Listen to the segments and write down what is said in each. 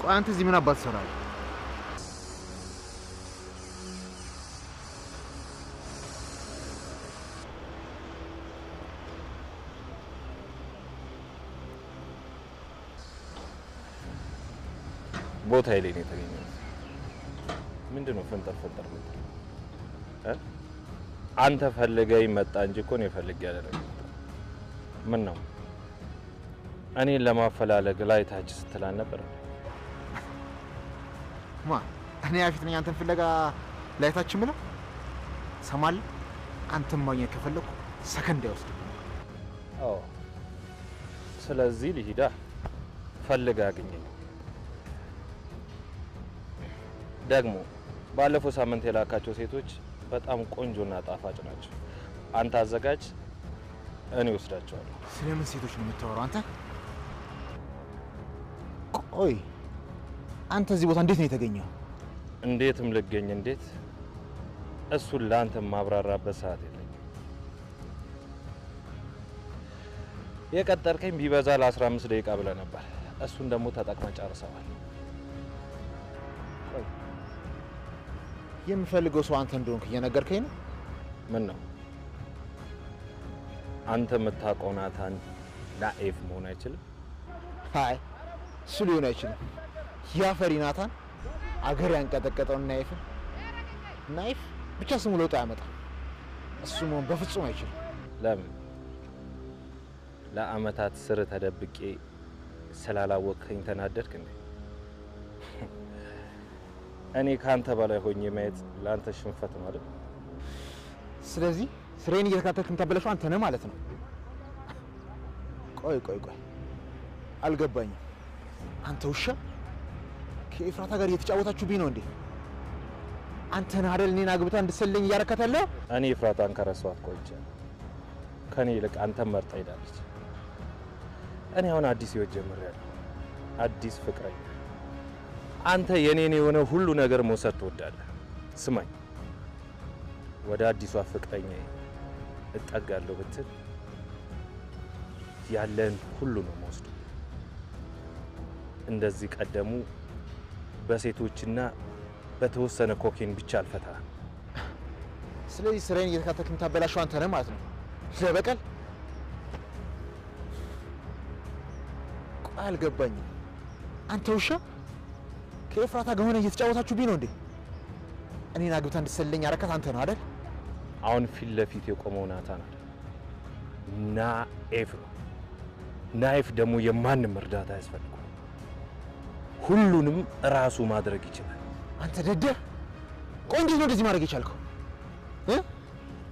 ቆይ አንተ እዚህ ምን አባት ትሰራለህ? ቦታ ላይ ነው የተገኘው። ምንድነው ፈንጠር አንተ ፈልገኝ መጣ እንጂ እኮ ነው ፈልጌ ያደረገው። ምን ነው እኔን ለማፈላለግ ላይ ታች ስትላል ነበር? እኔ ያፊት ነኝ አንተን ፍለጋ ላይ ታች ምለው ሰማል። አንተም ማግኘት ከፈለኩ ሰከንድ አይወስድ። አዎ ስለዚህ ልሂዳ ፈልጋ አግኘኝ። ደግሞ ባለፈው ሳምንት የላካቸው ሴቶች በጣም ቆንጆና ጣፋጭ ናቸው። አንተ አዘጋጅ፣ እኔ ወስዳቸዋለሁ። ስለምን ሴቶች ነው የምታወራው አንተ? ቆይ አንተ እዚህ ቦታ እንዴት ነው የተገኘው? እንዴትም ልገኝ እንዴት? እሱን ለአንተ ማብራራበት ሰዓት የለኝም። የቀጠርከኝ ቢበዛ ለ15 ደቂቃ ብለህ ነበር። እሱን ደግሞ ተጠቅመን ጨርሰዋል። የምፈልገው ሰው አንተ እንደሆንክ እየነገርከኝ ነው? ምን ነው አንተ የምታውቀው ናታን ናኤፍ መሆን አይችልም? አይ እሱ ሊሆን አይችልም። ያ ፈሪ ናታን አገር ያንቀጠቀጠውን ናኤፍ ብቻ ስሙ ለውጥ ያመጣል። እሱ መሆን በፍጹም አይችልም። ለምን? ለአመታት ስር ተደብቄ ስላላወቅኸኝ ተናደድክ እንዴ? እኔ ካንተ በላይ ሆኜ ማየት ላንተ ሽንፈት ነው አይደል? ስለዚህ ስሬን እየተከታተልክ የምታበለሽው አንተ ነህ ማለት ነው። ቆይ አልገባኝም። አንተ ውሻ ከኤፍራታ ጋር እየተጫወታችሁብኝ ነው እንዴ? አንተ ነህ አይደል እኔን አግብታ እንድትሰልኝ እያረካት ያለው? እኔ ኤፍራታን ከረሷት ቆይቻለሁ። ከኔ ይልቅ አንተን መርጣ ሄዳለች። እኔ አሁን አዲስ ህይወት ጀምሬያለሁ። አዲስ ፍቅረኛ። አንተ የኔን የሆነ ሁሉ ነገር መውሰድ ትወዳለህ። ስማኝ፣ ወደ አዲሷ ፍቅረኛ እጠጋለሁ ብትል ያለን ሁሉ ነው መውሰድ። እንደዚህ ቀደሙ በሴቶችና በተወሰነ ኮኬን ብቻ አልፈታ። ስለዚህ ስራዬን እየተከታተልክ የምታበላሽው አንተ ነህ ማለት ነው። ለበቀል ቆይ አልገባኝም። አንተ ውሻ ከኤፍራታ ጋር ሆነ እየተጫወታችሁብኝ ነው እንዴ? እኔን አግብታ እንድትሰልኝ ያረካት አንተ ነህ አይደል? አሁን ፊት ለፊት የቆመው ናታን አይደል? ናኤፍ ነው። ናኤፍ ደግሞ የማንም እርዳታ ያስፈልገው፣ ሁሉንም ራሱ ማድረግ ይችላል። አንተ ደደብ፣ ቆይ እንዴት ነው እንደዚህ ማድረግ የቻልከው?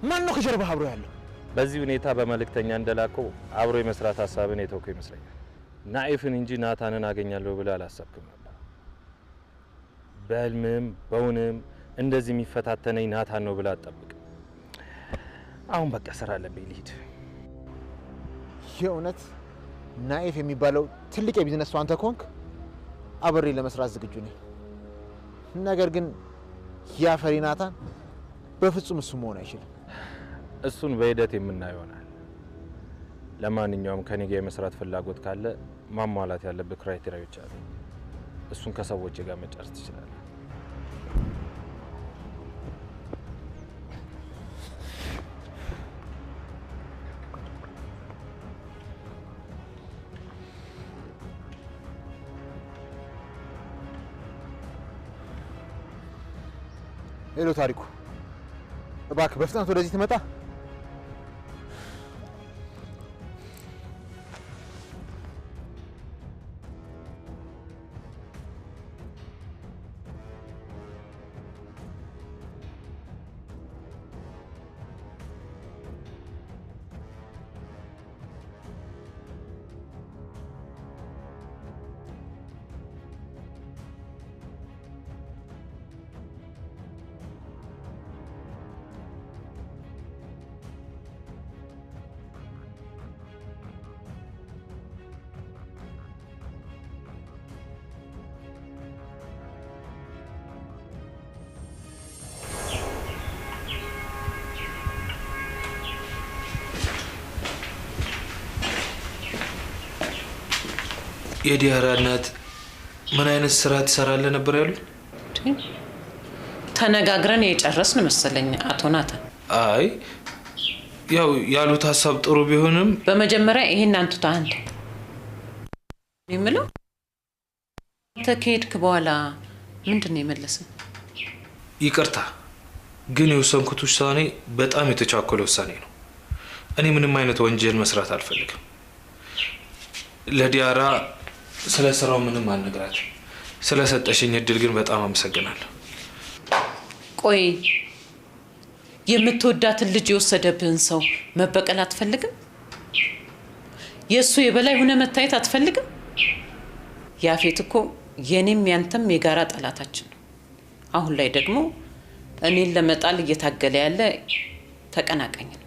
ማን ነው ከጀርባ አብሮ ያለው? በዚህ ሁኔታ በመልእክተኛ እንደላከው አብሮ የመስራት ሐሳብን የተውከው ይመስለኛል። ናኤፍን እንጂ ናታንን አገኛለሁ ብለህ አላሰብክም ነበር። በህልምም በእውንም እንደዚህ የሚፈታተነኝ ናታን ነው ብለህ አትጠብቅ። አሁን በቃ ስራ አለብኝ፣ ልሂድ። የእውነት ናኤፍ የሚባለው ትልቅ የቢዝነስ ሰው አንተ ከሆንክ አብሬ ለመስራት ዝግጁ ነኝ። ነገር ግን ያ ፈሪ ናታን በፍጹም እሱ መሆን አይችልም። እሱን በሂደት የምናየው ይሆናል። ለማንኛውም ከኔ ጋር የመስራት ፍላጎት ካለ ማሟላት ያለብህ ክራይቴሪያዎች አሉ። እሱን ከሰዎች ጋር መጨረስ ትችላለህ። ሄሎ ታሪኩ፣ እባክህ በፍጥነት ወደዚህ ትመጣ። የዲያራ እናት ምን አይነት ስራ ትሰራለህ ነበር ያሉት? ተነጋግረን የጨረስን መሰለኝ አቶ ናታን። አይ ያው ያሉት ሐሳብ ጥሩ ቢሆንም በመጀመሪያ ይሄን አንቱታ አንተ የምለው ተከድክ በኋላ ምንድነው የመለሰው? ይቅርታ ግን የወሰንኩት ውሳኔ በጣም የተቻኮለ ውሳኔ ነው። እኔ ምንም አይነት ወንጀል መስራት አልፈልግም። ለዲያራ ስለ ስራው ምንም አልነግራት። ስለ ሰጠሽኝ እድል ግን በጣም አመሰግናለሁ። ቆይ የምትወዳትን ልጅ የወሰደብህን ሰው መበቀል አትፈልግም? የእሱ የበላይ ሆነ መታየት አትፈልግም? ያፌት እኮ የኔም ያንተም የጋራ ጠላታችን ነው። አሁን ላይ ደግሞ እኔን ለመጣል እየታገለ ያለ ተቀናቃኝ ነው።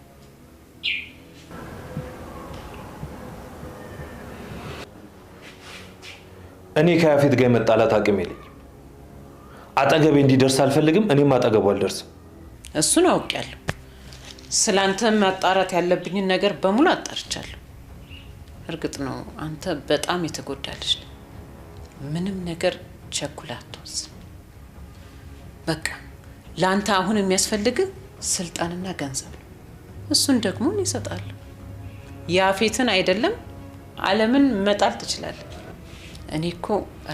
እኔ ከያፌት ጋር መጣላት አቅም የለኝም። አጠገቤ እንዲደርስ አልፈልግም። እኔም አጠገቡ አልደርስም። እሱን አውቄያለሁ። ስላንተ ማጣራት ያለብኝን ነገር በሙሉ አጣርቻለሁ። እርግጥ ነው አንተ በጣም የተጎዳ ልጅ ነህ። ምንም ነገር ቸኩለህ አትወስን። በቃ ለአንተ አሁን የሚያስፈልግ ስልጣንና ገንዘብ ነው። እሱን ደግሞ እኔ እሰጥሃለሁ። ያፌትን አይደለም ዓለምን መጣል ትችላለህ። እኔ እኮ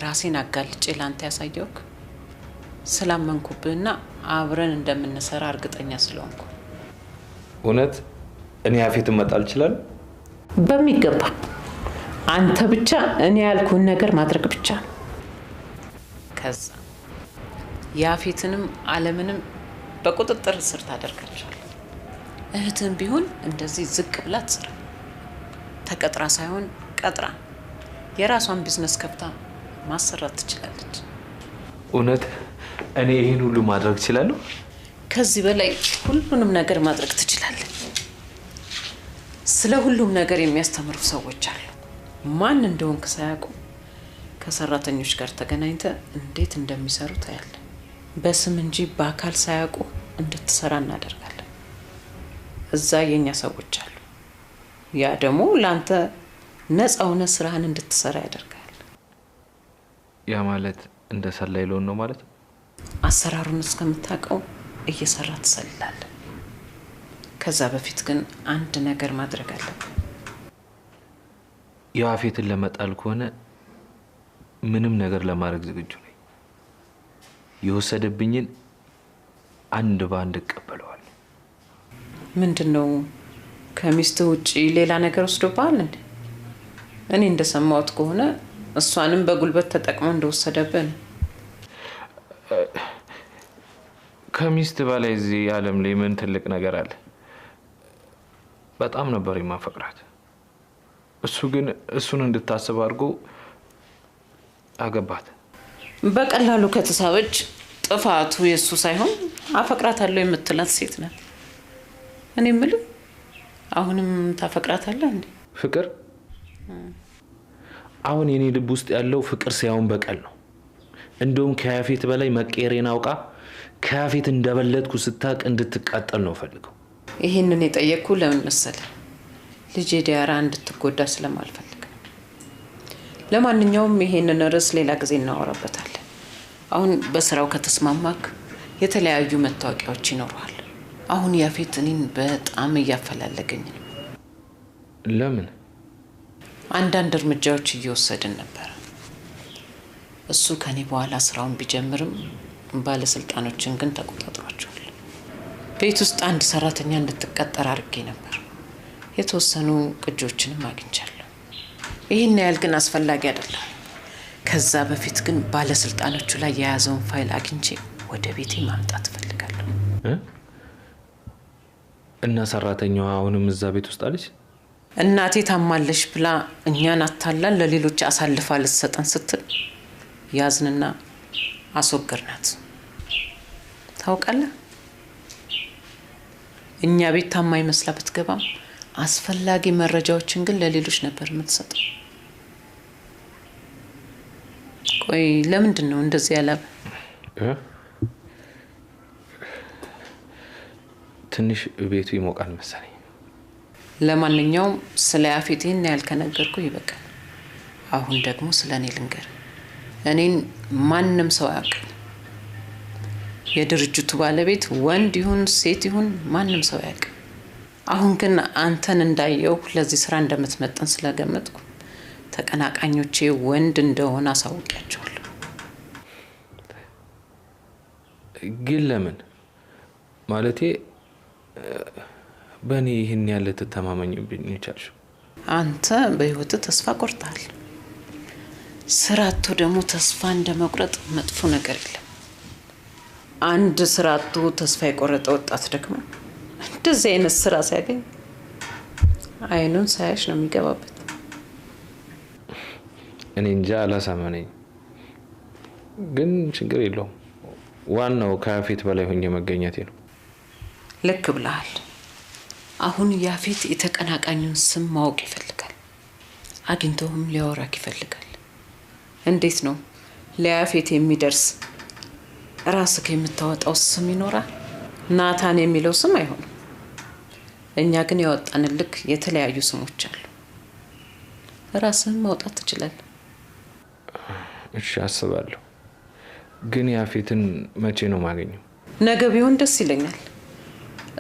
ራሴን አጋልጬ ላንተ ያሳየውክ ስላመንኩብህና አብረን እንደምንሰራ እርግጠኛ ስለሆንኩ። እውነት እኔ ያፌትን መጣል ይችላል? በሚገባ አንተ ብቻ እኔ ያልኩን ነገር ማድረግ ብቻ ነው። ከዛ ያፌትንም ዓለምንም በቁጥጥር ስር ታደርጋቸዋለህ። እህትም ቢሆን እንደዚህ ዝቅ ብላ ትስራ። ተቀጥራ ሳይሆን ቀጥራ የራሷን ቢዝነስ ከፍታ ማሰራት ትችላለች። እውነት እኔ ይሄን ሁሉ ማድረግ እችላለሁ? ከዚህ በላይ ሁሉንም ነገር ማድረግ ትችላለህ። ስለ ሁሉም ነገር የሚያስተምሩ ሰዎች አሉ። ማን እንደሆንክ ሳያውቁ ከሰራተኞች ጋር ተገናኝተ እንዴት እንደሚሰሩ ታያለህ። በስም እንጂ በአካል ሳያውቁ እንድትሰራ እናደርጋለን። እዛ የኛ ሰዎች አሉ። ያ ደግሞ ላንተ ነፃ ሆነ ስራህን እንድትሰራ ያደርጋል። ያ ማለት እንደ ሰላይ ሎን ነው ማለት? አሰራሩን እስከምታውቀው እየሰራ ትሰልላለህ። ከዛ በፊት ግን አንድ ነገር ማድረግ አለብህ። ያፌትን ለመጣል ከሆነ ምንም ነገር ለማድረግ ዝግጁ ነኝ። የወሰደብኝን አንድ ባንድ እቀበለዋለሁ። ምንድነው? ከሚስት ውጪ ሌላ ነገር ወስዶብሃል እንዴ? እኔ እንደሰማሁት ከሆነ እሷንም በጉልበት ተጠቅሞ እንደወሰደብህ ነው። ከሚስት በላይ እዚህ ዓለም ላይ ምን ትልቅ ነገር አለ? በጣም ነበር የማፈቅራት። እሱ ግን እሱን እንድታስብ አድርጎ አገባት። በቀላሉ ከተሳበች ጥፋቱ የሱ ሳይሆን አፈቅራታለሁ የምትላት ሴት ናት። እኔ የምልህ አሁንም ታፈቅራታለህ እንዴ? ፍቅር? አሁን የኔ ልብ ውስጥ ያለው ፍቅር ሳይሆን በቀል ነው። እንደውም ከያፌት በላይ መቀየሬን አውቃ ከያፌት እንደበለጥኩ ስታቅ እንድትቃጠል ነው ፈልገው። ይሄንን የጠየቅኩ ለምን መሰለህ? ልጄ ዲያራ እንድትጎዳ ስለማልፈልግ። ለማንኛውም ይሄንን ርዕስ ሌላ ጊዜ እናወራበታለን። አሁን በስራው ከተስማማክ የተለያዩ መታወቂያዎች ይኖራል። አሁን ያፌት እኔን በጣም እያፈላለገኝ ነው። ለምን? አንዳንድ እርምጃዎች እየወሰድን ነበር። እሱ ከኔ በኋላ ስራውን ቢጀምርም ባለስልጣኖችን ግን ተቆጣጥሯቸዋል። ቤት ውስጥ አንድ ሰራተኛ እንድትቀጠር አድርጌ ነበር። የተወሰኑ ቅጆችንም አግኝቻለሁ። ይህን ያህል ግን አስፈላጊ አይደለም። ከዛ በፊት ግን ባለስልጣኖቹ ላይ የያዘውን ፋይል አግኝቼ ወደ ቤቴ ማምጣት እፈልጋለሁ። እና ሰራተኛዋ አሁንም እዛ ቤት ውስጥ አለች? እናቴ ታማለሽ ብላ እኛን አታላን ለሌሎች አሳልፋ ልትሰጠን ስትል ያዝንና አስወገርናት። ታውቃለህ፣ እኛ ቤት ታማኝ መስላ ብትገባም አስፈላጊ መረጃዎችን ግን ለሌሎች ነበር የምትሰጠው። ቆይ ለምንድን ነው እንደዚህ ያላበ? ትንሽ ቤቱ ይሞቃል መሰለኝ። ለማንኛውም ስለ ያፌት ይህን ያህል ከነገርኩ ይበቃል። አሁን ደግሞ ስለ እኔ ልንገር። እኔን ማንንም ሰው አያውቅም። የድርጅቱ ባለቤት ወንድ ይሁን ሴት ይሁን ማንም ሰው አያውቅም። አሁን ግን አንተን እንዳየው ለዚህ ስራ እንደምትመጥን ስለገመትኩ ተቀናቃኞቼ ወንድ እንደሆነ አሳውቂያቸዋለሁ። ግን ለምን ማለቴ በእኔ ይህን ያለ ተተማመኝብኝ ይቻልሽ? አንተ በህይወት ተስፋ ቆርጠሃል። ስራ አጥቶ ደግሞ ተስፋ እንደመቁረጥ መጥፎ ነገር የለም። አንድ ስራ አጥቶ ተስፋ የቆረጠ ወጣት ደግሞ እንደዚህ አይነት ስራ ሲያገኝ አይኑን ሳያሽ ነው የሚገባበት። እኔ እንጃ አላሳመነኝ። ግን ችግር የለውም። ዋናው ከያፌት በላይ ሆኜ መገኘቴ ነው። ልክ ብለሃል። አሁን ያፌት የተቀናቃኙን ስም ማወቅ ይፈልጋል። አግኝቶም ሊያወራክ ይፈልጋል። እንዴት ነው ለያፌት የሚደርስ ራስክ የምታወጣው ስም ይኖራል? ናታን የሚለው ስም አይሆንም። እኛ ግን ያወጣንልክ የተለያዩ ስሞች አሉ። ራስህን ማውጣት ትችላለህ። እሺ አስባለሁ። ግን ያፌትን መቼ ነው ማገኘው? ነገ ቢሆን ደስ ይለኛል።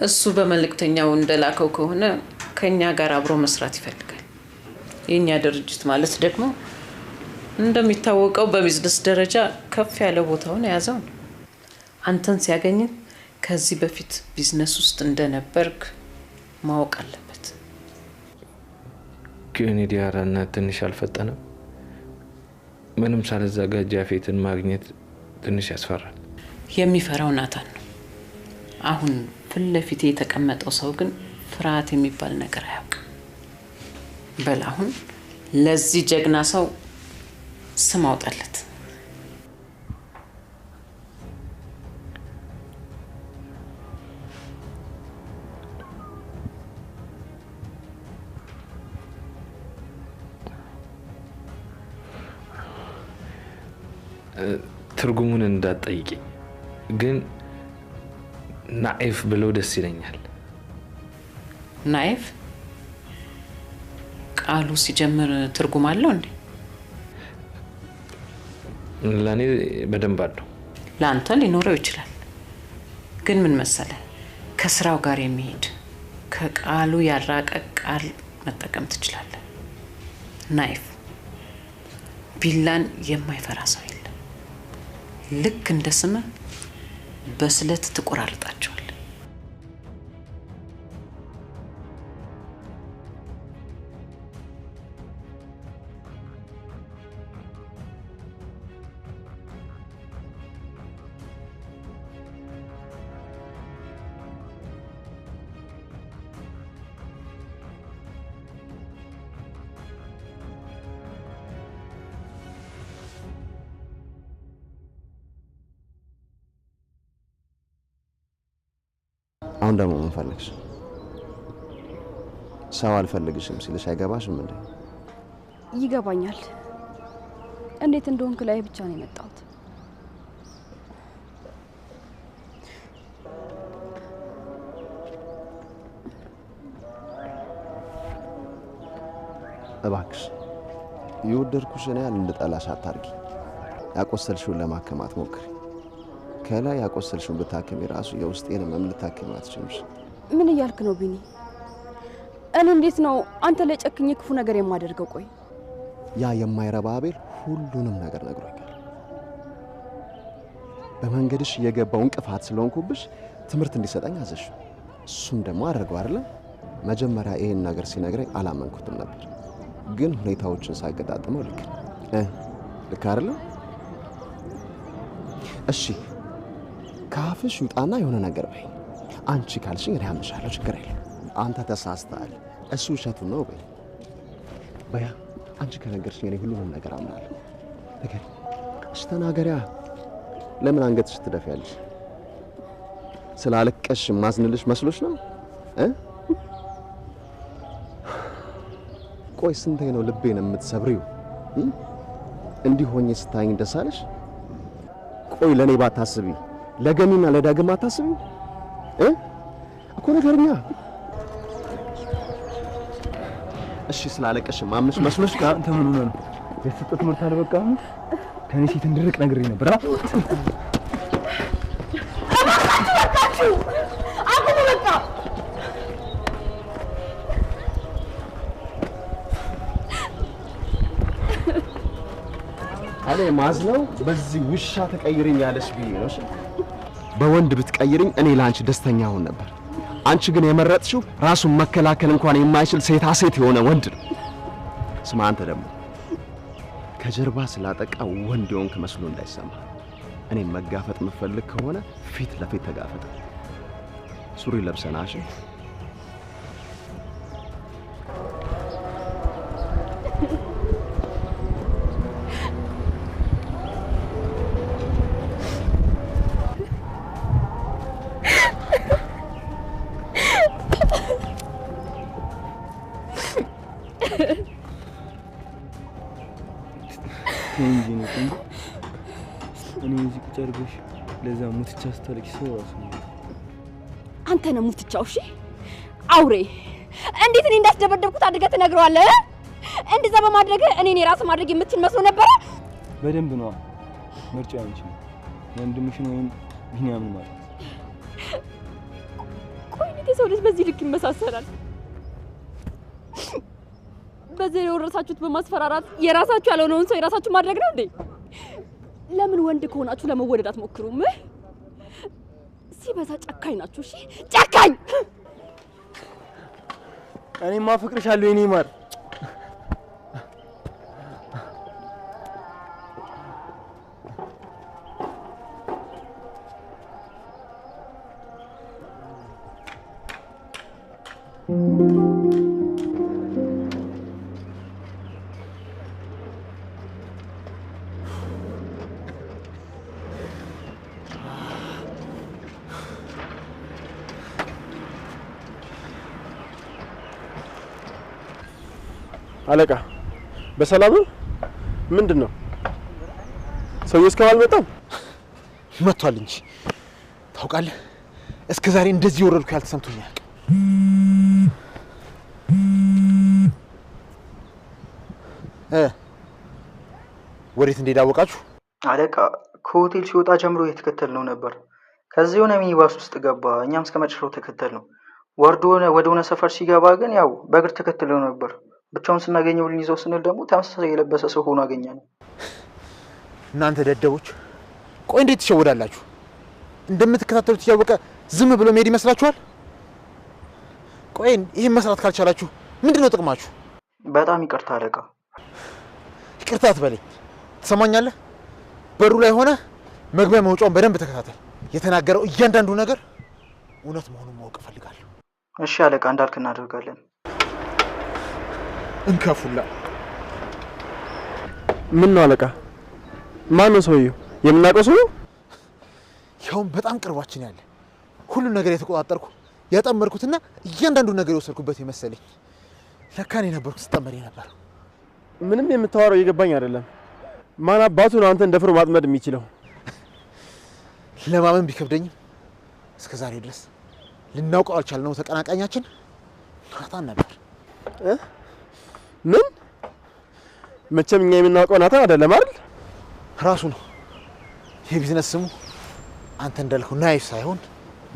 እሱ በመልእክተኛው እንደላከው ከሆነ ከኛ ጋር አብሮ መስራት ይፈልጋል። የኛ ድርጅት ማለት ደግሞ እንደሚታወቀው በቢዝነስ ደረጃ ከፍ ያለ ቦታውን ያዘው። አንተን ሲያገኝ ከዚህ በፊት ቢዝነስ ውስጥ እንደነበርክ ማወቅ አለበት። ግን ዲያራና ትንሽ አልፈጠነም? ምንም ሳልዘጋጅ ያፌትን ማግኘት ትንሽ ያስፈራል። የሚፈራው ናታን ነው። አሁን ፊት ለፊት የተቀመጠው ሰው ግን ፍርሃት የሚባል ነገር አያውቅም። በል አሁን ለዚህ ጀግና ሰው ስም አውጣለት። ትርጉሙን እንዳትጠይቂ፣ ግን ናይፍ ብለው ደስ ይለኛል። ናይፍ ቃሉ ሲጀምር ትርጉም አለው እንዴ? ለኔ በደንብ አለው። ለአንተ ሊኖረው ይችላል። ግን ምን መሰለ፣ ከስራው ጋር የሚሄድ ከቃሉ ያራቀ ቃል መጠቀም ትችላለህ። ናይፍ ቢላን የማይፈራ ሰው የለም። ልክ እንደ ስምህ በስለት ትቆራርጣቸዋል። አሁን ደግሞ ምን ፈልግሽ? ሰው አልፈልግሽም ሲልሽ አይገባሽም እንዴ? ይገባኛል። እንዴት እንደሆንክ ላይ ብቻ ነው የመጣሁት። እባክሽ የወደድኩሽን ያህል እንድጠላሽ አታርጊ። ያቆሰልሽውን ለማከማት ሞክሪ። ከላይ ያቆሰልሽውን ብታከሚ ራሱ የውስጤን ህመም ልታከሚ አትችልሽ። ምን እያልክ ነው ቢኒ? እኔ እንዴት ነው አንተ ላይ ጨክኜ ክፉ ነገር የማደርገው? ቆይ ያ የማይረባ አቤል ሁሉንም ነገር ነግሮኛል። በመንገድሽ የገባው እንቅፋት ስለሆንኩብሽ ትምህርት እንዲሰጠኝ አዘሽ። እሱም ደግሞ አደረገው አይደል? መጀመሪያ ይሄን ነገር ሲነግረኝ አላመንኩትም ነበር። ግን ሁኔታዎችን ሳገጣጥመው ልክ አይደል? እሺ ካፍሽ ይውጣና የሆነ ነገር በይ። አንቺ ካልሽኝ እኔ አምሻለሁ፣ ችግር የለም። አንተ ተሳስተሃል፣ እሱ ውሸቱን ነው በይ። በያ አንቺ ከነገርሽኝ እኔ ሁሉንም ነገር አምናለሁ። ነገር እሺ ተናገሪያ። ለምን አንገትሽ ትደፊያለሽ? ስላለቀሽ ማዝንልሽ መስሎሽ ነው? ቆይ ስንቴ ነው ልቤን የምትሰብሪው? እንዲህ ሆኜ ስታይኝ ደስ አለሽ? ቆይ ለኔ ባታስቢ ለገኒና ለዳግም አታስቢ እኮ ነገርኛ። እሺ ስላለቀሽ ማምንሽ መስሎሽ ጋር አንተ ምን ሆነ ነው? የሰጠት ትምህርት አልበቃም? ከኔ ሴት እንድርቅ ነግሬ ነበር። አለ ማዝነው በዚህ ውሻ ተቀይረኝ ያለሽ ቢይ ነው። እሺ በወንድ ብትቀይረኝ እኔ ላንቺ ደስተኛ ሆን ነበር። አንቺ ግን የመረጥሽው ራሱን መከላከል እንኳን የማይችል ሴት የሆነ ወንድ ነው። ስማ አንተ ደግሞ ከጀርባ ስላጠቃ ወንድ የሆንክ መስሎ እንዳይሰማ። እኔ መጋፈጥ መፈልግ ከሆነ ፊት ለፊት ተጋፈጥ። ሱሪ ለብሰናሽ ለዛ ሙትቻ አስተልክ ሰው ራሱ አንተ ነው ሙትቻው። እሺ አውሬ እንዴት እኔ እንዳስደበደብኩት አድርገህ ትነግረዋለህ? እንደዛ በማድረግ እኔ ራስ ማድረግ የምትችል መስሎ ነበር። በደንብ ነው ምርጫ አንቺ ወንድምሽን ወይም ቢኒያምን ማለት። ቆይ እንዴት ሰው ልጅ በዚህ ልክ ይመሳሰላል? በዚህ የወረሳችሁት በማስፈራራት የራሳችሁ ያልሆነውን ሰው የራሳችሁ ማድረግ ነው እንዴ? ለምን ወንድ ከሆናችሁ ለመወደድ አትሞክሩም? ሲበዛ ጨካኝ ናችሁ። እሺ ጨካኝ። እኔማ አፈቅርሻለሁ የኔ ማር። አለቃ በሰላም ምንድነው? ሰውዬው እስካሁን አልመጣም? መጥቷል እንጂ ታውቃለህ፣ እስከዛሬ እንደዚህ ወረድኩ ያልተሰምቶኛል። ወዴት እንደዳወቃችሁ? አለቃ ከሆቴል ሲወጣ ጀምሮ እየተከተልነው ነበር። ከዚህ የሆነ ሚኒባስ ውስጥ ገባ። እኛም እስከመጨረሻው ተከተልነው። ወርዶ ወደ ሆነ ሰፈር ሲገባ ግን ያው በእግር ተከትለው ነበር። ብቻውን ስናገኘው ልንይዘው ስንል ደግሞ ተመሳሳይ የለበሰ ሰው ሆኖ አገኘነው። እናንተ ደደቦች፣ ቆይ እንዴት ትሸወዳላችሁ? እንደምትከታተሉት እያወቀ ዝም ብሎ መሄድ ይመስላችኋል? ቆይ ይሄን መስራት ካልቻላችሁ ምንድነው ጥቅማችሁ? በጣም ይቅርታ አለቃ። ይቅርታ አትበለኝ፣ ትሰማኛለህ? በሩ ላይ ሆነ መግቢያ መውጫውን በደንብ ተከታተል። የተናገረው እያንዳንዱ ነገር እውነት መሆኑን ማወቅ እፈልጋለሁ። እሺ አለቃ፣ እንዳልክ እናደርጋለን። እንከፉላ። ምን ነው አለቃ? ማን ነው ሰውዬው? የምናውቀው ሰው ነው? ያውም በጣም ቅርባችን ያለ ሁሉ ነገር የተቆጣጠርኩ ያጠመርኩትና እያንዳንዱ ነገር የወሰድኩበት የመሰለኝ ለካ እኔ ነበርኩ ስጠመር ነበር። ምንም የምታወራው እየገባኝ አይደለም። ማን አባቱ ነው አንተ እንደፍሮ ማጥመድ የሚችለው? ለማመን ቢከብደኝም እስከዛሬ ድረስ ልናውቀው አልቻልነው ተቀናቃኛችን ናታን ነበር። ምን? መቼም እኛ የምናውቀው ናታን አይደለም አይደል? ራሱ ነው። የቢዝነስ ስሙ አንተ እንዳልከው ናይፍ ሳይሆን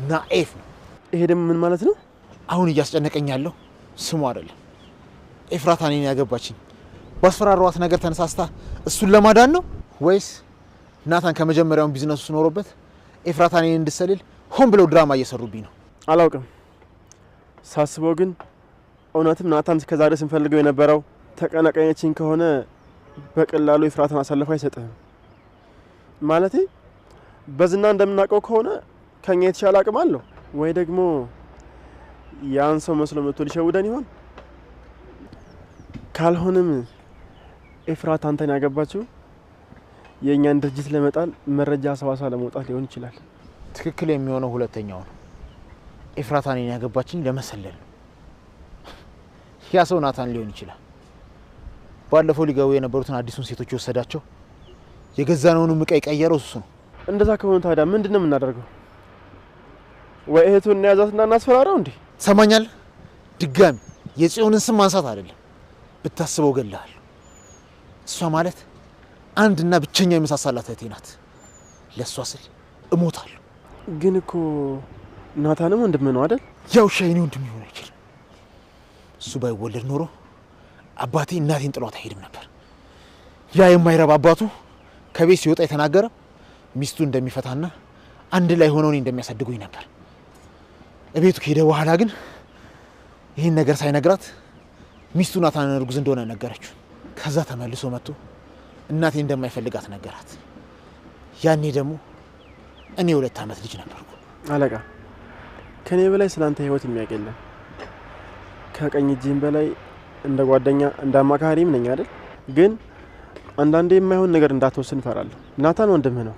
ናኤፍ ነው። ይሄ ደግሞ ምን ማለት ነው? አሁን እያስጨነቀኝ ያለው ስሙ አይደለም። ኤፍራታ እኔን ያገባችኝ ባስፈራሯት ነገር ተነሳስታ እሱን ለማዳን ነው ወይስ ናታን ከመጀመሪያው ቢዝነሱ ኖሮበት ኤፍራታ እኔን እንድሰልል ሆን ብለው ድራማ እየሰሩብኝ ነው? አላውቅም። ሳስበው ግን እውነትም ናታን እስከዛሬ ስንፈልገው የነበረው ተቀናቃኛችን ከሆነ በቀላሉ ኤፍራታን አሳልፎ አይሰጥም። ማለቴ በዝና እንደምናውቀው ከሆነ ከኛ የተሻለ አቅም አለው ወይ ደግሞ ያን ሰው መስሎ መጥቶ ሊሸውደን ይሆን? ካልሆነም ኤፍራታ አንተን ያገባችው የኛን ድርጅት ለመጣል መረጃ አሰባሳ ለመውጣት ሊሆን ይችላል። ትክክል የሚሆነው ሁለተኛው ነው። ኤፍራታ እኔን ያገባችኝ ለመሰለል ነው። ያ ሰው ናታን ሊሆን ይችላል። ባለፈው ሊገቡ የነበሩትን አዲሱን ሴቶች ወሰዳቸው። የገዛነውን ዕቃ የቀየረው እሱ ነው። እንደዛ ከሆነ ታዲያ ምንድነው የምናደርገው? ወይ እህቱን እናያዛትና እናስፈራራው እንዴ? ሰማኛል። ድጋሚ የጽዮንን ስም ማንሳት አይደለም። ብታስበው ገለሃል። እሷ ማለት አንድና ብቸኛ የመሳሳላት እህቴ ናት። ለእሷ ስል እሞታለሁ። ግን እኮ ናታንም ወንድም ነው አይደል? ያው ሻይኔ ወንድም ይሆን አይችል። እሱ ባይወለድ ኖሮ አባቴ እናቴን ጥሏት አይሄድም ነበር። ያ የማይረባ አባቱ ከቤት ሲወጣ የተናገረ ሚስቱ እንደሚፈታና አንድ ላይ ሆነው እኔ እንደሚያሳድጉኝ ነበር። እቤቱ ከሄደ በኋላ ግን ይህን ነገር ሳይነግራት ሚስቱ ናታን እርጉዝ እንደሆነ ነገረችው። ከዛ ተመልሶ መጥቶ እናቴ እንደማይፈልጋት ነገራት። ያኔ ደግሞ እኔ 2 ዓመት ልጅ ነበርኩ። አለቃ ከኔ በላይ ስላንተ ህይወት የሚያውቅ የለም። ከቀኝ እጅህም በላይ እንደ ጓደኛ እንደ አማካሪም ነኝ አይደል? ግን አንዳንዴ የማይሆን ነገር እንዳትወስን እፈራለሁ። ናታን ወንድምህ ነው።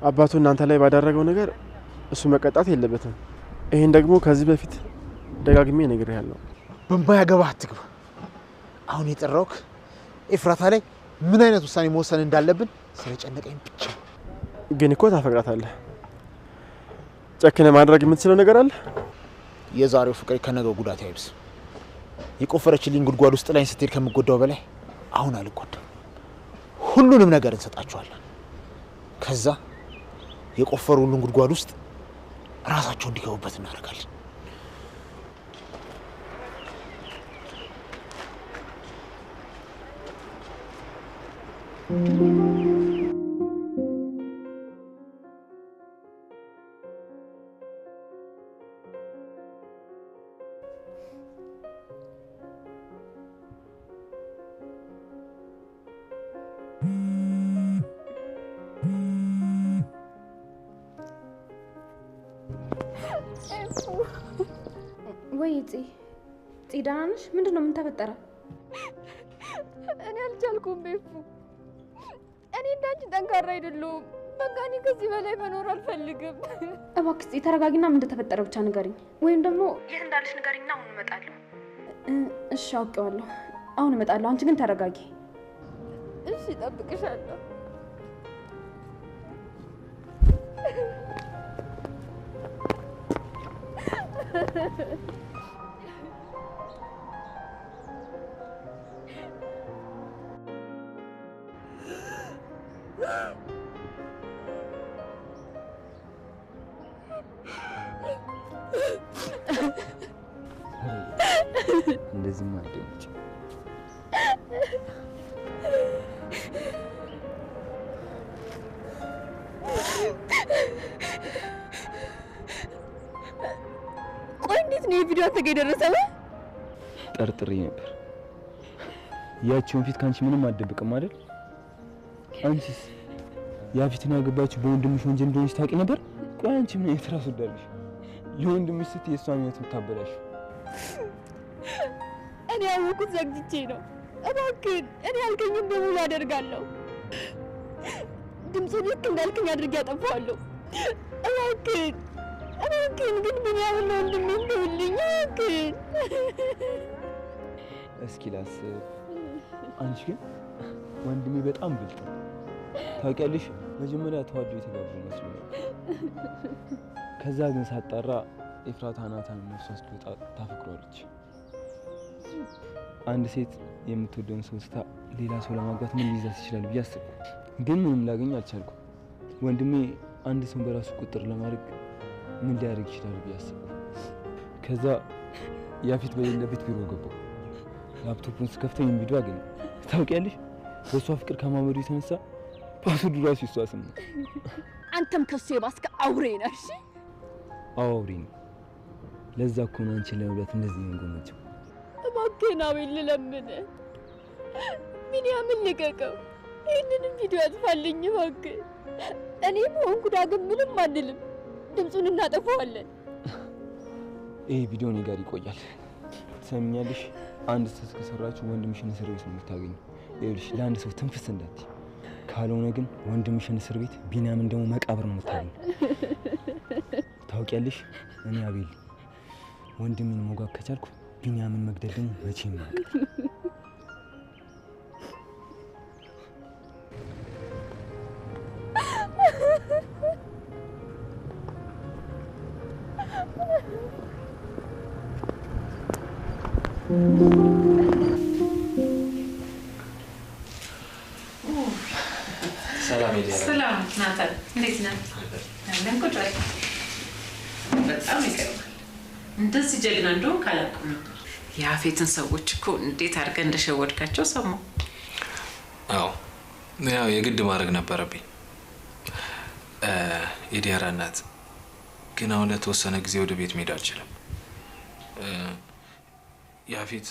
አባቱ እናንተ ላይ ባደረገው ነገር እሱ መቀጣት የለበትም። ይሄን ደግሞ ከዚህ በፊት ደጋግሜ ነግሬሃለሁ። በማያገባህ አትግባ። አሁን የጠራውክ ኤፍራታ ላይ ምን አይነት ውሳኔ መወሰን እንዳለብን ስለጨነቀኝ ብቻ። ግን እኮ ታፈቅራታለህ። ጨክነ ማድረግ የምትችለው ነገር አለ? የዛሬው ፍቅሬ ከነገው ጉዳት አይብስ። የቆፈረችልኝ ጉድጓድ ውስጥ ላይ ስትሄድ ከምጎዳው በላይ አሁን አልጎዳም። ሁሉንም ነገር እንሰጣቸዋለን። ከዛ የቆፈሩልን ጉድጓድ ውስጥ ራሳቸው እንዲገቡበት እናደርጋለን። ወይ ፂ ደህና ነሽ? ምንድነው? ምን ተፈጠረ? እኔ አልቻልኩም ቤፉ። እኔ እንዳንቺ ጠንካራ አይደለሁም። በቃ እኔ ከዚህ በላይ መኖር አልፈልግም። እባክሽ ፂ ተረጋጊና ምን እንደተፈጠረ ብቻ ንገሪኝ፣ ወይም ደግሞ የት እንዳለሽ ንገሪኝና አሁን እመጣለሁ። እሺ አውቄዋለሁ፣ አሁን እመጣለሁ። አንቺ ግን ተረጋጊ እሺ? እጠብቅሻለሁ። እንደዚህ ማደምጭ ቆይ እንዴት ነው የቪዲዮ አንተ ጋር የደረሰው? ጠርጥሬ ነበር። ያቺውን ፊት ካንቺ ምንም አትደብቅም አይደል? አንቺስ ያ ፊትን ያገባችሁ በወንድምሽ ወንጀል እንደሆነች ታውቂ ነበር? ቆይ አንቺ ምን አይነት ራስ ወዳድሽ? ለወንድምሽ ስትይ የእሷን ህይወት የምታበላሽ? እኔ ያወኩት ዘግቼ ነው። እባክህን እኔ ያልከኝን በሙሉ አደርጋለሁ። ድምፁን ልክ እንዳልከኝ አድርጌ አጠፋዋለሁ። እባክህን ግን ምን ያህል ወንድሜ እንደውልኝ እባክህን። እስኪ ላስብ። አንቺ ግን ወንድሜ በጣም ብልጥ ነው ታውቂያለሽ። መጀመሪያ ተዋዶ የተጋቡ መስሎኝ፣ ከዛ ግን ሳጣራ ኤፍራታ ናታን ነፍሷ እስኪወጣ ታፈቅሯለች። አንድ ሴት የምትወደውን ሰው ስታ ሌላ ሰው ለማግባት ምን ሊይዛት ይችላል ብዬ አሰብኩ፣ ግን ምንም ላገኝ አልቻልኩም። ወንድሜ አንድ ሰው በራሱ ቁጥር ለማድረግ ምን ሊያደርግ ይችላል ብዬ አሰብኩ። ከዛ ያፊት በሌለበት ቢሮ ገባሁ። ላፕቶፑን ስከፍተው ይህን ቪዲዮ አገኘሁ። ታውቂያለሽ በእሷ ፍቅር ከማበዱ የተነሳ ፓስወርዱ ራሱ የእሷ ስም ነው። አንተም ከሱ የባስከ አውሬ ነህ። እሺ አዎ አውሬ ነው። ለዛ እኮ ነው አንቺን ለመብላት እንደዚህ የምንጎመጀው። እባክህን አቤል ልለምንህ፣ ቢኒያምን ልቀቀው። ይህንንም ቪዲዮ አጥፋልኝ እባክህ። እኔም ሆንኩ ዳግም ምንም አንልም፣ ድምፁን እናጠፋዋለን። ይሄ ቪዲዮ እኔ ጋር ይቆያል። ትሰሚኛለሽ? አንድ ስህተት ከሰራችሁ ወንድምሽን እስር ቤት ነው የምታገኘው። ይኸውልሽ ለአንድ ሰው ትንፍስ እንዳትይ፣ ካልሆነ ግን ወንድምሽን እስር ቤት፣ ቢኒያምን ደግሞ መቃብር ነው የምታገኘው። ታውቂያለሽ እኔ አቤል ወንድሜን መውጋት ከቻልኩ ቢኒያምን መግደል ደግሞ መቼም ነው። ናታን እንዴት ነህ? አለን ቁጭ በል። በጣም ይገርማል። እንደዚህ ጀግና እንደሆን ካላውቅም ነበር። የአፌትን ሰዎች እኮ እንዴት አድርገህ እንደሸወድካቸው ሰማሁ። አዎ ያው የግድ ማድረግ ነበረብኝ። የዲያራ እናት ግን አሁን ለተወሰነ ጊዜ ወደ ቤት መሄድ አልችልም። የአፌት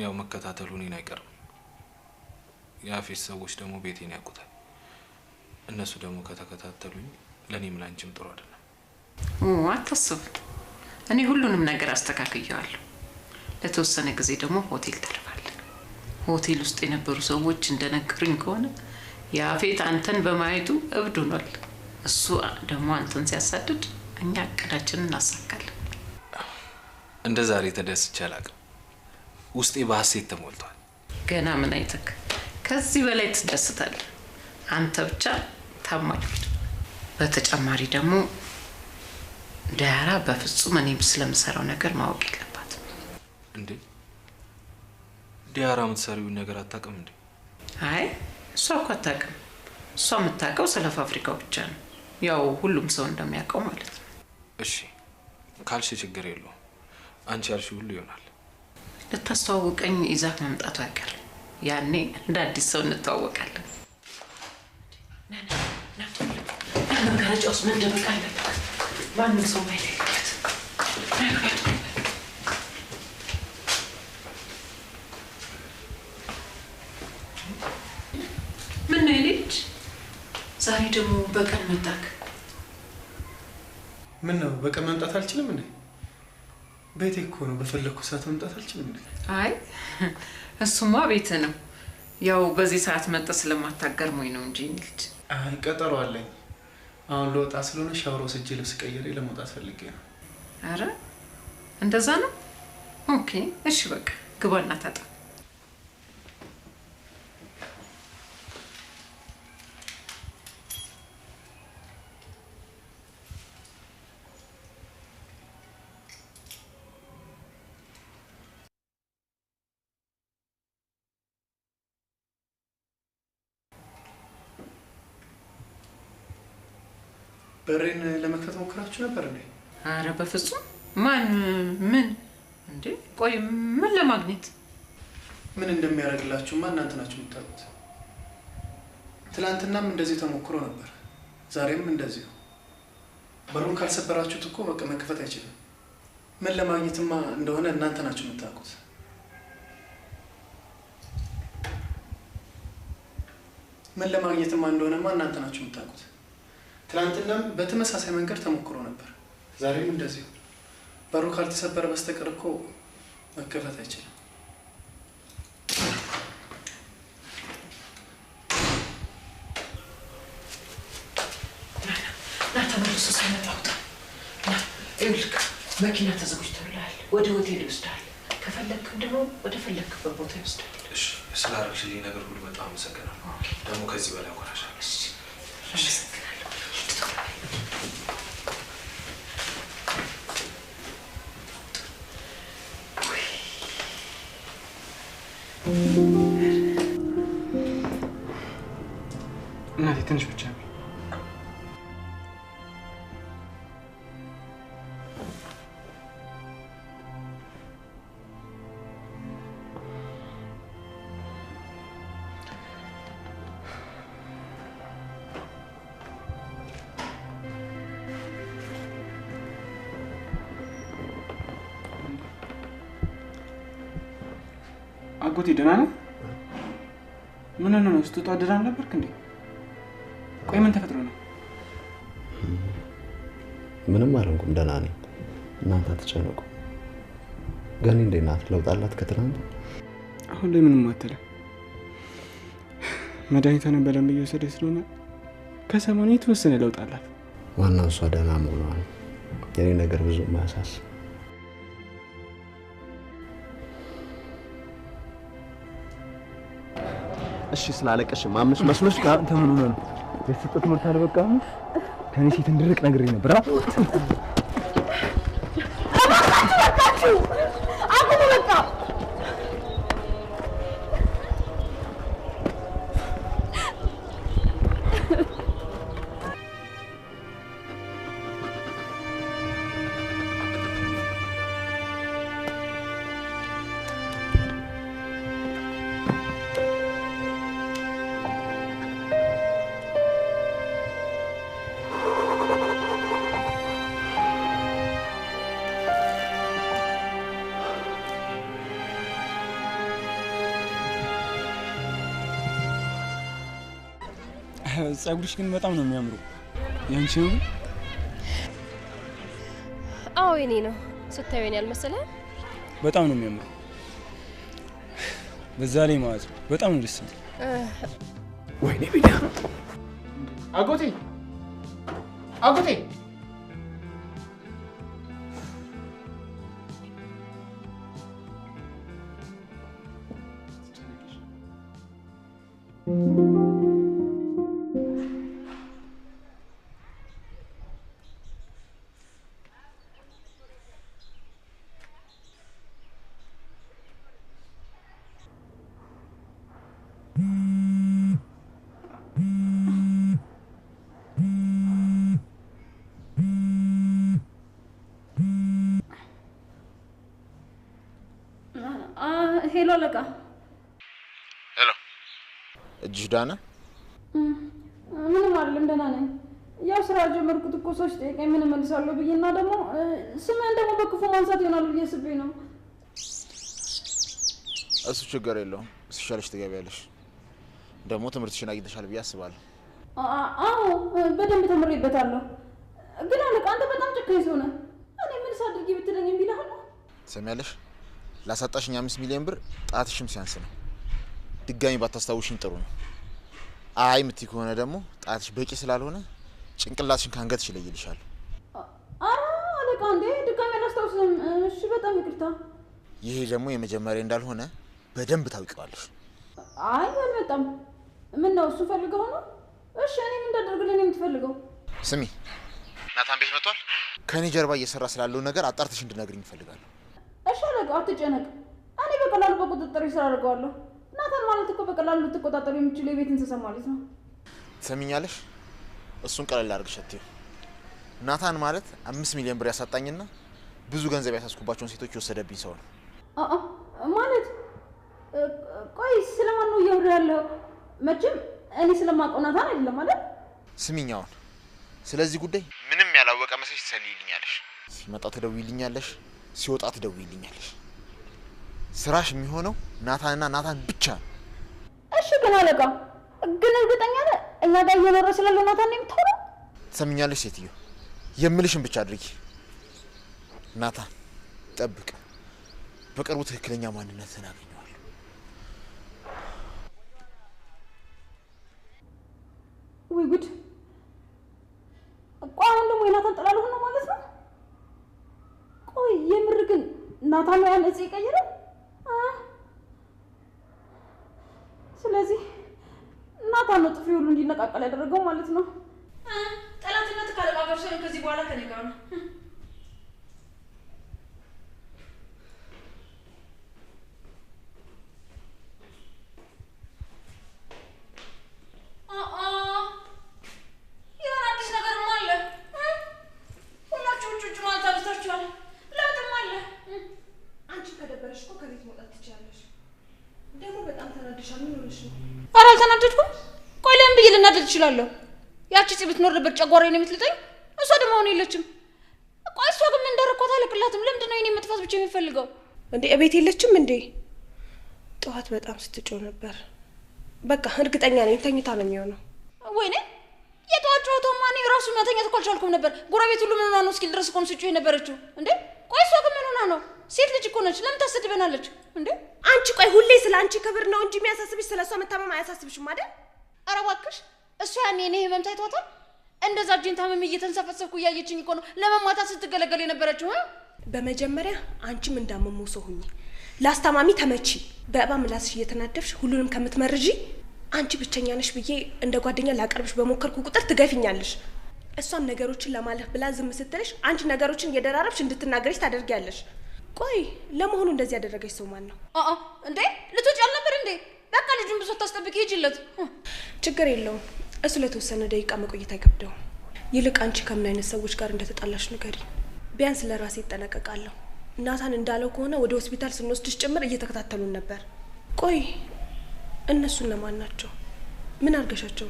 ያው መከታተሉ እኔን አይቀርም። የአፌት ሰዎች ደግሞ ቤቴን ያውቁታል። እነሱ ደግሞ ከተከታተሉኝ ለእኔም ላንቺም ጥሩ አይደለም። አታስብ፣ እኔ ሁሉንም ነገር አስተካክየዋለሁ። ለተወሰነ ጊዜ ደግሞ ሆቴል ታርፋለህ። ሆቴል ውስጥ የነበሩ ሰዎች እንደነገሩኝ ከሆነ የአፌት አንተን በማየቱ እብድ ሆኗል። እሱ ደግሞ አንተን ሲያሳድድ እኛ እቅዳችንን እናሳካለን። እንደ ዛሬ ተደስቼ አላውቅም። ውስጤ በሐሴት ተሞልቷል። ገና ምን አይተክ ከዚህ በላይ ትደስታለህ። አንተ ብቻ ታማኝ ሁን። በተጨማሪ ደግሞ ዲያራ በፍጹም እኔም ስለምሰራው ነገር ማወቅ የለባትም። እንዴ ዲያራ የምትሰሪውን ነገር አታውቅም እንዴ? አይ እሷ እኮ አታውቅም። እሷ የምታውቀው ስለ ፋብሪካው ብቻ ነው። ያው ሁሉም ሰው እንደሚያውቀው ማለት ነው። እሺ ካልሽ ችግር የለውም። አንቺ ያልሽው ሁሉ ይሆናል። ልታስተዋውቀኝ ይዛት መምጣቱ አይቀርም። ያኔ እንደ አዲስ ሰው እንተዋወቃለን። መጋረጃ ውስጥ መደበቅ አለበት። ማንም ሰው ማየት የለበትም። ምን ነው ልጅ ዛሬ ደግሞ በቀን መጣክ? ምን ነው በቀን መምጣት አልችልም እንዴ? ቤቴ እኮ ነው። በፈለኩ ሰዓት መምጣት አልችልም እንዴ? አይ እሱማ ቤት ነው። ያው በዚህ ሰዓት መጣ ስለማታገርሞኝ ነው እንጂ ልጅ። አይ ቀጠሮ አለኝ። አሁን ልወጣ ስለሆነ ሻወር ወስጄ ልብስ ቀይሬ ለመውጣት ፈልጌ ነው። አረ እንደዛ ነው? ኦኬ እሺ በቃ ግባና ታጣ። በሬን ለመክፈት ሞክራችሁ ነበር እንዴ? አረ በፍጹም። ማን ምን እንዴ? ቆይ ምን ለማግኘት ምን እንደሚያደርግላችሁማ እናንተ ናችሁ የምታውቁት። ትላንትናም እንደዚህ ተሞክሮ ነበር፣ ዛሬም እንደዚሁ። በሩን ካልሰበራችሁት እኮ በቃ መክፈት አይችልም። ምን ለማግኘትማ እንደሆነ እናንተ ናችሁ የምታውቁት። ምን ለማግኘትማ እንደሆነማ እናንተ ናችሁ የምታውቁት። ትላንትናም በተመሳሳይ መንገድ ተሞክሮ ነበር፣ ዛሬም እንደዚሁ። በሩ ካልተሰበረ በስተቀር እኮ መከፈት አይችልም። ና ተመልሶ ሲመጣ አውጣ። ይኸውልህ መኪና ተዘጋጅቶልሃል፣ ወደ ሆቴል ይወስዳል። ከፈለግክም ደግሞ ወደ ፈለግክበት ቦታ ይወስዳል። እሺ ስላደረግሽልኝ ነገር ሁሉ በጣም አመሰግናለሁ። ደግሞ ከዚህ በላይ አኮራሻለሁ። እሺ እናቴ ትንሽ ብቻ ነው። አጎቴ ደህና ነው? ምን ነው ስትወጣ ደህና ነበርክ እንዴ? ቆይ ምን ተፈጥሮ ነው? ምንም አልሆንኩም፣ ደህና ነኝ። እናንተ አትጨነቁ። ገኒ እንዴት ናት? ለውጥ አላት ከትናንት? አሁን ላይ ምንም አትልም። መድኃኒቷን በደንብ እየወሰደች ስለሆነ ከሰሞኑ የተወሰነ ለውጥ አላት። ዋናው እሷ ደህና መሆኗ ነው። የኔ ነገር ብዙ ማያሳስብ። እሺ ስላለቀሽ ማምነሽ መስሎሽ ጋር አንተ ምን ሆነህ ነው? የሰጠሁት ትምህርት አልበቃም? ከኔ ሴት እንድርቅ ነግሬ ነበር። አቁሙ በቃ። ጸጉርሽ ግን በጣም ነው የሚያምረው። ያንቺ ነው? አዎ የኔ ነው። ስታዩ የኔ ያልመሰለ በጣም ነው የሚያምረው። በዛ ላይ ማለት ነው በጣም ነው ደስ የሚል። ወይኔ ቢዳ አጎቴ አጎቴ ሄሎ አለቃ። ሄሎ እጅሽ ዳነ? ምንም አይደለም ደህና ነኝ። ያው ስራ ጀመርኩት እኮ ሰዎች ጠይቀኝ ምን እመልሳለሁ ብዬና ደግሞ ስሜን ደግሞ በክፉ ማንሳት ይሆናል ብዬ አስቤ ነው። እሱ ችግር የለውም። ሲሻለሽ ትገቢያለሽ። ደግሞ ትምህርትሽን አግኝተሻል ብዬ አስባለሁ። አዎ በደንብ ተምሬበታለሁ። ግን አለቃ አንተ በጣም ጨካኝ ሰው ነህ። እኔ ምን ሳድርጊ ብትለኝ እምቢ እልሃለሁ። ትሰሚያለሽ? ላሳጣሽኝ 5 ሚሊዮን ብር ጣትሽም ሲያንስ ነው። ድጋሚ ባታስታውሽኝ ጥሩ ነው። አይ ምትይ ከሆነ ደግሞ ጣትሽ በቂ ስላልሆነ ጭንቅላትሽን ካንገትሽ ይለይልሻል። አለቃ እንዴ ድጋሚ አላስታውስም። እሺ በጣም ይቅርታ። ይሄ ደግሞ የመጀመሪያ እንዳልሆነ በደንብ ታውቂዋለሽ። አይ አልመጣም። ምን ነው እሱ ፈልገው ነው? እሺ እኔ ምን እንዳደርግልኝ ነው የምትፈልገው? ስሚ ናታን ቤት መጥቷል። ከኔ ጀርባ እየሰራ ስላለው ነገር አጣርተሽ እንድነግሪኝ እፈልጋለሁ። እሺ አለቃ አትጨነቅ። እኔ በቀላሉ በቁጥጥር ስር አድርገዋለሁ። ናታን ማለት እኮ በቀላሉ ልትቆጣጠሩ የምትችለው የቤት እንስሳ ማለት ነው። ትሰሚኛለሽ? እሱን ቀለል አድርገሽ አትይው። ናታን ማለት 5 ሚሊዮን ብር ያሳጣኝና ብዙ ገንዘብ ያሳስኩባቸውን ሴቶች የወሰደብኝ ሰው ነው። ማለት ቆይ ስለማን ነው እያወራ ያለው? መቼም እኔ ስለማውቀው ናታን አይደለም አይደል? ስሚኛውን ስለዚህ ጉዳይ ምንም ያላወቀ መሰለሽ ትሰልይልኛለሽ። ሲመጣ ትደውይልኛለሽ፣ ሲወጣ ትደውይልኛለሽ። ስራሽ የሚሆነው ናታንና ናታን ብቻ ነው። እሺ ግን አለቃ ግን እርግጠኛ ነህ እኛ ጋር እየኖረ ስላለው ናታን ነው የምታወራው? ትሰሚኛለሽ ሴትዮ፣ የምልሽን ብቻ አድርጊ። ናታን ጠብቅ፣ በቅርቡ ትክክለኛ ማንነትህን አገኘዋለሁ። ወይ ጉድ! ቆይ አሁን ደግሞ የናታን ጥላ ልሆን ነው ማለት ነው? ቆይ የምር ግን ናታን ነው ያን እጽ የቀየረው? ስለዚህ ናታን ነው ጥፊ ሁሉ እንዲነቃቀል ያደረገው ማለት ነው። ጠላትነት ካለቃ ጋር ሳይሆን ከዚህ በኋላ ከኔ ጋር ነው። ኧረ አልተናደድኩም። ቆይ ለምን ብዬ ልናደድ እችላለሁ? ያቺ ጽ ብትኖር ነበር ጨጓራዬ ነው የምትልጠኝ። እሷ ደግሞ አሁን የለችም። ቆይ እሷ ግን ምን እንዳደረኳት አለቅላትም። ለምንድን ነው የኔ መጥፋት ብቻ የሚፈልገው? እንዴ እቤት የለችም እንዴ? ጠዋት በጣም ስትጮህ ነበር። በቃ እርግጠኛ ነኝ ተኝታ ነው የሚሆነው። ወይኔ የጠዋት ጨዋታማ እኔ ራሱ መተኛት እኮ አልቻልኩም ነበር። ጎረቤት ሁሉ ምን ሆና ነው እስኪል ድረስ እኮ ነው ስትጮህ የነበረችው። እንዴ ቆይ እሷ ግን ምን ሆና ነው? ሴት ልጅ እኮ ነች። ለምን ታሰድበናለች እንዴ? አንቺ ቆይ ሁሌ ስለ አንቺ ክብር ነው እንጂ የሚያሳስብሽ ስለሷ መታመም አያሳስብሽም አይደል? ኧረ እባክሽ እሷ ያኔ እኔ ህመም ታይቷታል። እንደዛ እጄን ታመም እየተንሰፈሰፍኩ እያየችኝ እኮ ነው ለመማታት ስትገለገል የነበረችው። በመጀመሪያ አንቺም እንዳመመው ሰው ሁኚ። ላስታማሚ ተመቺ። በእባ ምላስሽ እየተናደፍሽ ሁሉንም ከምትመርጂ አንቺ ብቸኛ ነሽ ብዬ እንደ ጓደኛ ላቀርብሽ በሞከርኩ ቁጥር ትገፊኛለሽ። እሷም ነገሮችን ለማለፍ ብላ ዝም ስትልሽ አንቺ ነገሮችን እየደራረብሽ እንድትናገሪሽ ታደርጊያለሽ። ቆይ ለመሆኑ እንደዚህ ያደረገች ሰው ማን ነው? እንዴ ልትወጪ አልነበር እንዴ? በቃ ልጁን ብዙ ታስጠብቂ ሂጂለት። ችግር የለውም። እሱ ለተወሰነ ደቂቃ መቆየት አይከብደውም። ይልቅ አንቺ ከምን አይነት ሰዎች ጋር እንደተጣላሽ ንገሪ። ቢያንስ ለራሴ እጠነቀቃለሁ። ናታን እንዳለው ከሆነ ወደ ሆስፒታል ስንወስድሽ ጭምር እየተከታተሉን ነበር። ቆይ እነሱ እነማን ናቸው? ምን አርገሻቸው?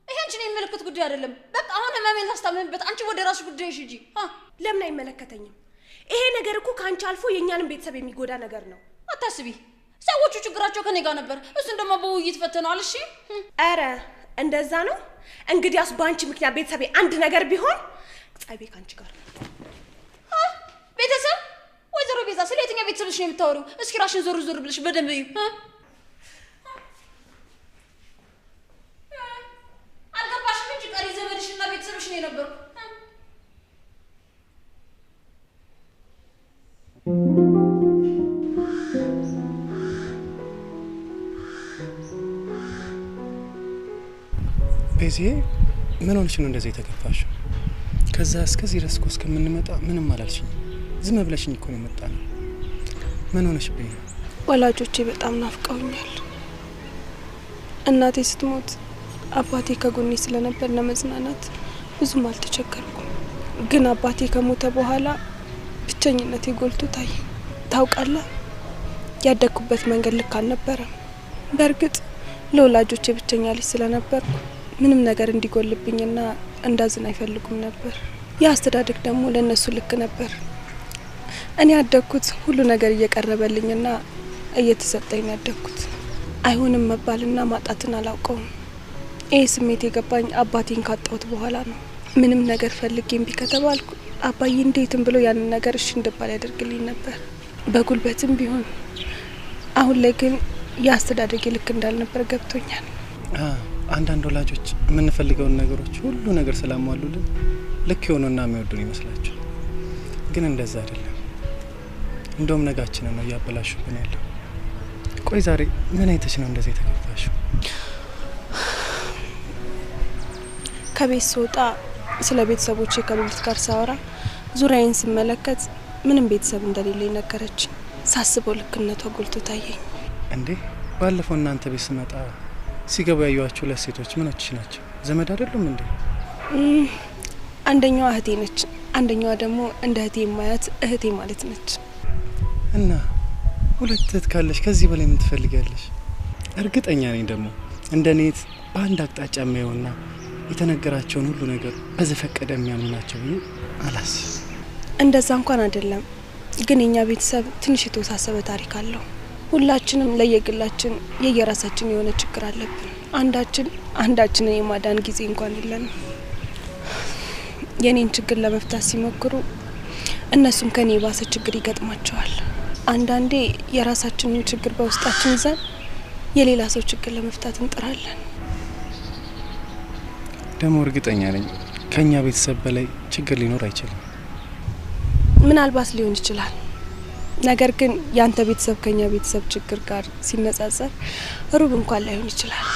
ይሄ አንቺን የሚመለከት ጉዳይ አይደለም። በቃ አሁን ህመሜን ላስታመምበት፣ አንቺ ወደ ራስሽ ጉዳይሽ ሂጂ። ለምን አይመለከተኝም? ይሄ ነገር እኮ ከአንቺ አልፎ የእኛንም ቤተሰብ የሚጎዳ ነገር ነው። አታስቢ፣ ሰዎቹ ችግራቸው ከኔ ጋር ነበር። እሱን ደግሞ በውይይት ፈተነዋል። እሺ። ኧረ እንደዛ ነው። እንግዲያስ ባንቺ ምክንያት ቤተሰቤ አንድ ነገር ቢሆን ጸቤ ካንቺ ጋር ነው። ቤተሰብ ወይዘሮ ቤዛ ስለ የትኛው ቤተሰብሽ ነው የምታወሪው? እስኪ ራሽን ዞር ዞር ብለሽ በደንብ እዩ። አልገባሽም እንጂ ቀሪ ዘመድሽና ቤተሰብሽ ነው የነበሩ። ቤዚዬ ምን ሆነሽ ነው እንደዚህ የተከፋሽው? ከዛ እስከዚህ ድረስ እኮ እስከምንመጣ ምንም አላልሽኝ። ዝም ብለሽኝ እኮ ነው የመጣነው። ምን ሆነሽብኝ ነው? ወላጆቼ በጣም ናፍቀውኛል። እናቴ ስትሞት አባቴ ከጎኔ ስለነበር ለመዝናናት ብዙም አልተቸገርኩም። ግን አባቴ ከሞተ በኋላ ብቸኝነቴ ጎልቶ ታየ። ታውቃለህ፣ ያደግኩበት መንገድ ልክ አልነበረም። በእርግጥ ለወላጆቼ ብቸኛ ልጅ ስለነበርኩ ምንም ነገር እንዲጎልብኝና እንዳዝን አይፈልጉም ነበር። የአስተዳደግ ደግሞ ለነሱ ልክ ነበር። እኔ ያደግኩት ሁሉ ነገር እየቀረበልኝና እየተሰጠኝ ያደግኩት። አይሆንም መባልና ማጣትን አላውቀውም። ይህ ስሜት የገባኝ አባቴን ካጣሁት በኋላ ነው። ምንም ነገር ፈልጌ እምቢ ከተባልኩ አባዬ እንዴትም ብሎ ያንን ነገር እሺ እንድባል ያደርግልኝ ነበር፣ በጉልበትም ቢሆን። አሁን ላይ ግን የአስተዳደግ ልክ እንዳልነበር ገብቶኛል። አንዳንድ ወላጆች የምንፈልገውን ነገሮች ሁሉ ነገር ስላሟሉልን ልክ የሆኑና የሚወዱን ይመስላቸው፣ ግን እንደዛ አይደለም። እንደውም ነጋችንን ነው እያበላሹብን ያለው። ቆይ ዛሬ ምን አይተሽ ነው እንደዚህ የተከፋሽው? ከቤት ስወጣ ስለ ቤተሰቦቼ ከሉሊት ጋር ሳወራ ዙሪያዬን ስመለከት ምንም ቤተሰብ እንደሌለ ነገረች። ሳስበው ልክነቷ ጎልቶ ታየኝ። እንዴ ባለፈው እናንተ ቤት ስመጣ ሲገቡ ያዩዋቸው ሁለት ሴቶች ምኖችሽ ናቸው? ዘመድ አይደሉም እንዴ? አንደኛዋ እህቴ ነች፣ አንደኛዋ ደግሞ እንደ እህቴ የማያት እህቴ ማለት ነች። እና ሁለት እህት ካለሽ ከዚህ በላይ ምን ትፈልጊያለሽ? እርግጠኛ ነኝ ደግሞ እንደ ኔት በአንድ አቅጣጫ የሚያዩና የተነገራቸውን ሁሉ ነገር በዘፈቀደ የሚያምኑ ናቸው ብዬ አላስብም። እንደዛ እንኳን አይደለም፣ ግን የኛ ቤተሰብ ትንሽ የተወሳሰበ ታሪክ አለው። ሁላችንም ለየግላችን የየራሳችን የሆነ ችግር አለብን። አንዳችንን የማዳን ጊዜ እንኳን የለንም። የኔን ችግር ለመፍታት ሲሞክሩ እነሱም ከኔ የባሰ ችግር ይገጥማቸዋል። አንዳንዴ የራሳችንን ችግር በውስጣችን ይዘን የሌላ ሰው ችግር ለመፍታት እንጥራለን። ደግሞ እርግጠኛ ነኝ ከኛ ቤተሰብ በላይ ችግር ሊኖር አይችልም። ምናልባት ሊሆን ይችላል። ነገር ግን ያንተ ቤተሰብ ከኛ ቤተሰብ ችግር ጋር ሲነጻጸር ሩብ እንኳን ላይሆን ይችላል።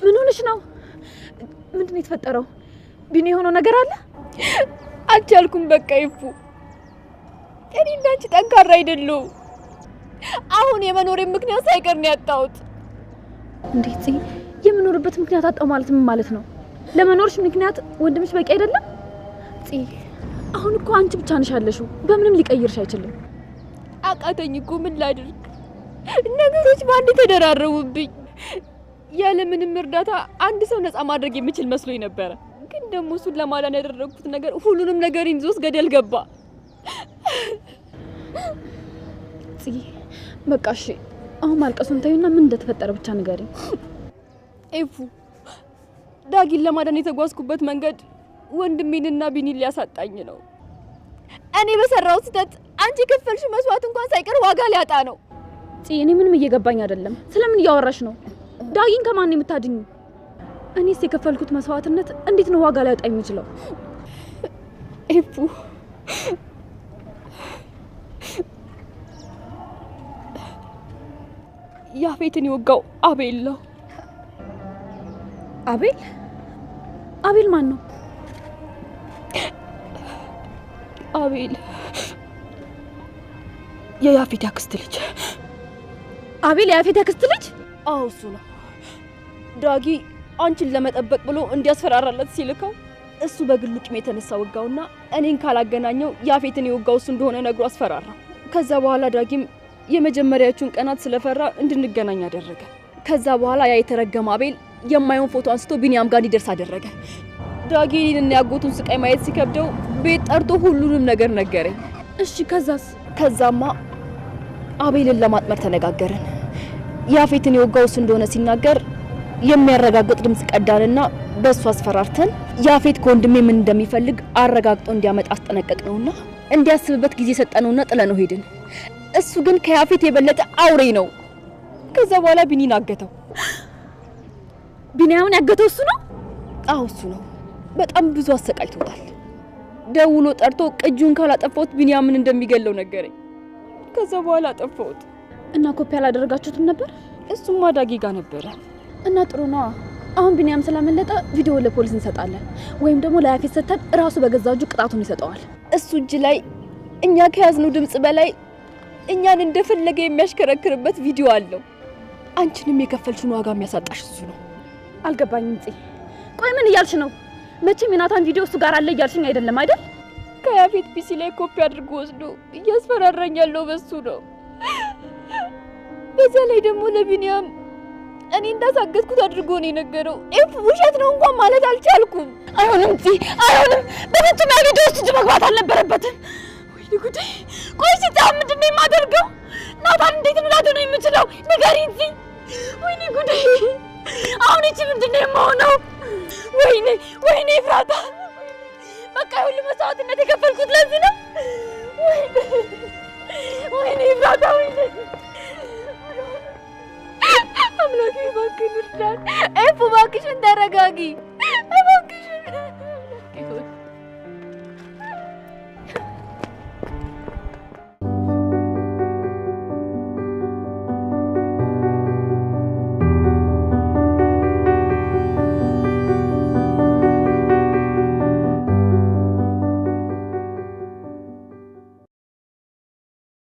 ምን ሆነሽ ነው? ምንድነው የተፈጠረው? ቢኒ የሆነው ነገር አለ? አልቻልኩም። በቃ ይፉ፣ እኔ እንዳንቺ ጠንካራ አይደለሁም። አሁን የመኖሬን ምክንያት ሳይቀር ነው ያጣሁት። እንዴት የመኖርበት ምክንያት አጣው ማለት ምን ማለት ነው? ለመኖርሽ ምክንያት ወንድምሽ በቂ አይደለም? አሁን እኮ አንቺ ብቻ ነሽ ያለሽው። በምንም ሊቀይርሽ አይችልም። አቃተኝ እኮ ምን ላድርግ? ነገሮች ባንድ ተደራረቡብኝ። ያለ ምንም እርዳታ አንድ ሰው ነፃ ማድረግ የምችል መስሎኝ ነበረ። ግን ደግሞ እሱን ለማዳን ያደረኩት ነገር ሁሉንም ነገር ይዞስ ገደል ገባ። በቃ እሺ፣ አሁን ማልቀሱን ተይውና ምን እንደተፈጠረ ብቻ ንገሪኝ። ኤፉ፣ ዳጊን ለማዳን የተጓዝኩበት መንገድ ወንድሜንና ቢኒን ሊያሳጣኝ ነው። እኔ በሰራው ስህተት አንቺ ከፈልሽ መስዋዕት እንኳን ሳይቀር ዋጋ ሊያጣ ነው። እኔ ምንም እየገባኝ አይደለም። ስለምን እያወራሽ ነው? ዳጊን ከማን ነው የምታድኙ? እኔስ የከፈልኩት መስዋዕትነት እንዴት ነው ዋጋ ሊያጣ የሚችለው? ኤፉ፣ ያፌትን የወጋው አቤል ነው። አቤል ማን ነው? አቤል የያፌት አክስት ልጅ። አቤል የያፌት አክስት ልጅ? አዎ እሱ ነው። ዳጊ አንቺን ለመጠበቅ ብሎ እንዲያስፈራራለት ሲልከው እሱ በግሉ ቂም የተነሳ ወጋውና እኔን ካላገናኘው ያፌትን የወጋው እሱ እንደሆነ ነግሮ አስፈራራ። ከዛ በኋላ ዳጊም የመጀመሪያዎቹን ቀናት ስለፈራ እንድንገናኝ አደረገ። ከዛ በኋላ ያ የተረገመ አቤል የማይሆን ፎቶ አንስቶ ቢኒያም ጋር እንዲደርስ አደረገ። ዳጊ እኔንና ያጎቱን ስቃይ ማየት ሲከብደው ቤት ጠርቶ ሁሉንም ነገር ነገረኝ። እሺ ከዛስ? ከዛማ አቤልን ለማጥመር ተነጋገርን። ያፌትን የወጋው እሱ እንደሆነ ሲናገር የሚያረጋግጥ ድምጽ ቀዳንና በእሱ አስፈራርተን ያፌት ከወንድሜ ምን እንደሚፈልግ አረጋግጦ እንዲያመጣ አስጠነቀቅነውና እንዲያስብበት ጊዜ ሰጠነውና ጥለነው ሄድን። እሱ ግን ከያፌት የበለጠ አውሬ ነው። ከዛ በኋላ ቢኒን አገተው። ቢኒያምን ያገተው እሱ ነው? አዎ እሱ ነው። በጣም ብዙ አሰቃይቶታል። ደውሎ ጠርቶ ቅጁን ካላጠፋሁት ቢኒያምን እንደሚገለው ነገረኝ። ከዛ በኋላ አጠፋሁት። እና ኮፒ አላደረጋችሁትም ነበር? እሱማ ዳጊ ጋር ነበረ። እና ጥሩ ነው። አሁን ቢኒያም ስላመለጠ ቪዲዮ ለፖሊስ እንሰጣለን፣ ወይም ደግሞ ለያፌት ሰጥተን ራሱ በገዛ እጁ ቅጣቱን ይሰጠዋል። እሱ እጅ ላይ እኛ ከያዝነው ድምጽ በላይ እኛን እንደፈለገ የሚያሽከረክርበት ቪዲዮ አለው። አንቺንም የከፈልሽውን ዋጋ የሚያሳጣሽ እሱ ነው። አልገባኝም ጽ ቆይ ምን እያልሽ ነው? መቼም የናታን ቪዲዮ እሱ ጋር አለ እያልሽኝ አይደለም አይደል? ከያፌት ፒሲ ላይ ኮፒ አድርጎ ወስዶ እያስፈራራኝ ያለው በሱ ነው። በዛ ላይ ደግሞ ለቢኒያም እኔ እንዳሳገትኩት አድርጎ ነው የነገረው። ውሸት ነው እንኳን ማለት አልቻልኩም። አይሆንም ጽ አይሆንም። በፍጹም ያ ቪዲዮ ውስጥ መግባት አልነበረበትም። ወይኔ ጉዴ! ቆይ ሲታው ምንድነው የማደርገው? ናታን እንዴት ምናት ነው የምችለው? ንገሪኝ ጽ። ወይኔ ጉዴ! አሁን እቺ ምንድነው የማሆነው? ወይኔ ፍራታ! በቃ ሁሉ መስዋዕትነት የከፈልኩት ለዚህ ነው። ወይኔ ፍራታ! ወይኔ አምላኬ እባክህን እርዳን። እባክሽን ተረጋጊ።